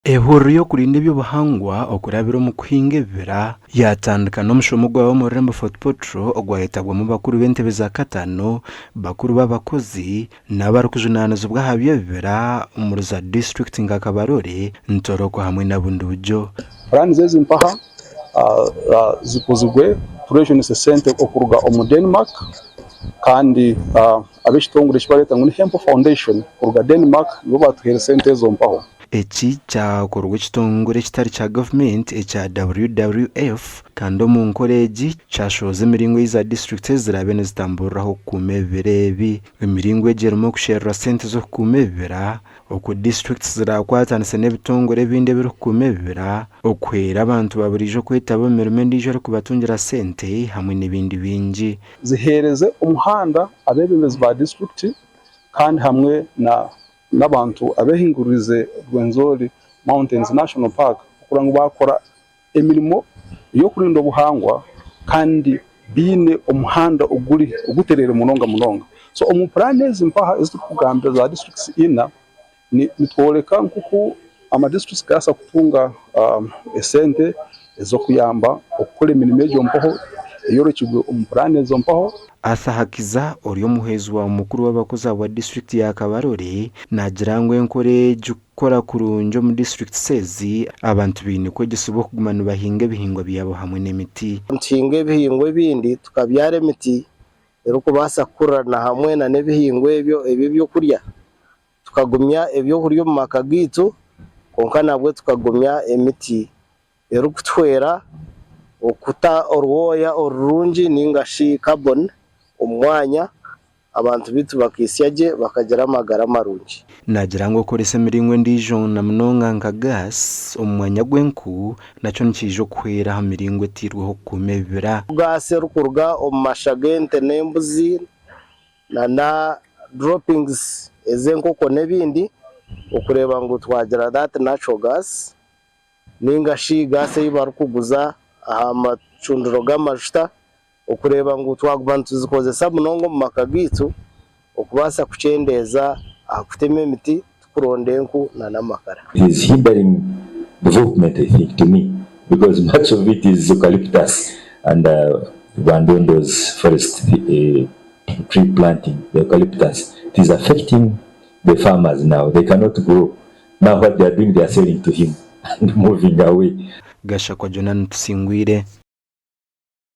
Ehuriro yo kurinda eby'obuhangwa okurabira omu kuhinga ebibira yatandika n'omushomo gwawe omu Rurembo Fort Portal ogwayetabwamu bakuru b'entebe za Katano, bakuru b'abakozi n'abarikujunaanizibwa aha by'ebibira muri za district nka Kabarore, Ntoroko hamwe na Bundujjo. Plani zezi mpaha zikozigwe turejonise sente okuruga omu Denmark kandi ab'ekitongole kibareta ngu ni Hempo Foundation kuruga Denmark nibo batuhere sente ezo mpaho. Eki kyakorwa ekitongole kitari kya gavumenti ekya WWF kandi omu nkora egi kyashoza emiringo y'eza district ezirabe nizitamburiraho okukuuma ebibira ebi. Emiringo egi erimu okusherura sente z'okukuuma ebibira oku district zirakwatanise n'ebitongole ebindi ebirikukuuma ebibira, okuhwera abantu baburiijo kwetaba omu mirimo endiijo erikubatungira sente hamwe n'ebindi bingi. Zihereze omuhanda abebembezi ba district kandi hamwe n'abantu abehingurize Rwenzori Mountains National Park kugira ngo bakora emirimo yo kurinda obuhangwa kandi bine omuhanda oguterere munonga. So omu plan ezi mpaha ezikugambira za districts ina nitworeka nkuku ama districts gasa kutunga esente ezo kuyamba okukora emirimo egyo mpaho eyorekigwe omu plan ezo mpaho. Asahakiza ori omuheezi wa mukuru w'abakozi wa district ya Kabarore nagira ngu enkora egi kukora kurungi omu district sezi abantu biine kwegesibwa okuguma nibahinga ebihingwa byabo hamwe n'emiti. Ntuhinga ebihingwa ebindi tukabyara emiti erikubaasa kukurana hamwe na n'ebihingwa ebyo ebyokurya tukagumya ebyokurya omu maka gaitu konka nabwe tukagumya emiti erikutwera okuta orwoya orurungi ningashi carbon omwanya abantu bitu bakisyagye bakagira amagara marungi. Nagira ngu okoresa emiringo endiijo na munonga nka gas omu mwanya gw'enku nakyo nikiija okuhwera aha miringo etirweho okukuuma ebibira. Gas erikuruga omu masha g'ente n'embuzi na droppings ez'enkoko n'ebindi okureeba ngu twagira that natural gas ningashi gas ei barikuguza aha macundiro g'amajuta okureeba ngu twaguma nituzikozesa munonga omu maka gaitu okubaasa kucendeeza aha kutema emiti tukuronda enku n'amakara. It is hindering development, I think, to me, because much of it is eucalyptus and Rwandondo's forest tree planting, the eucalyptus. It is affecting the farmers now. They cannot grow. Now what they are doing, they are selling to him and moving away. Gasha kwa Jonan Tusingwire.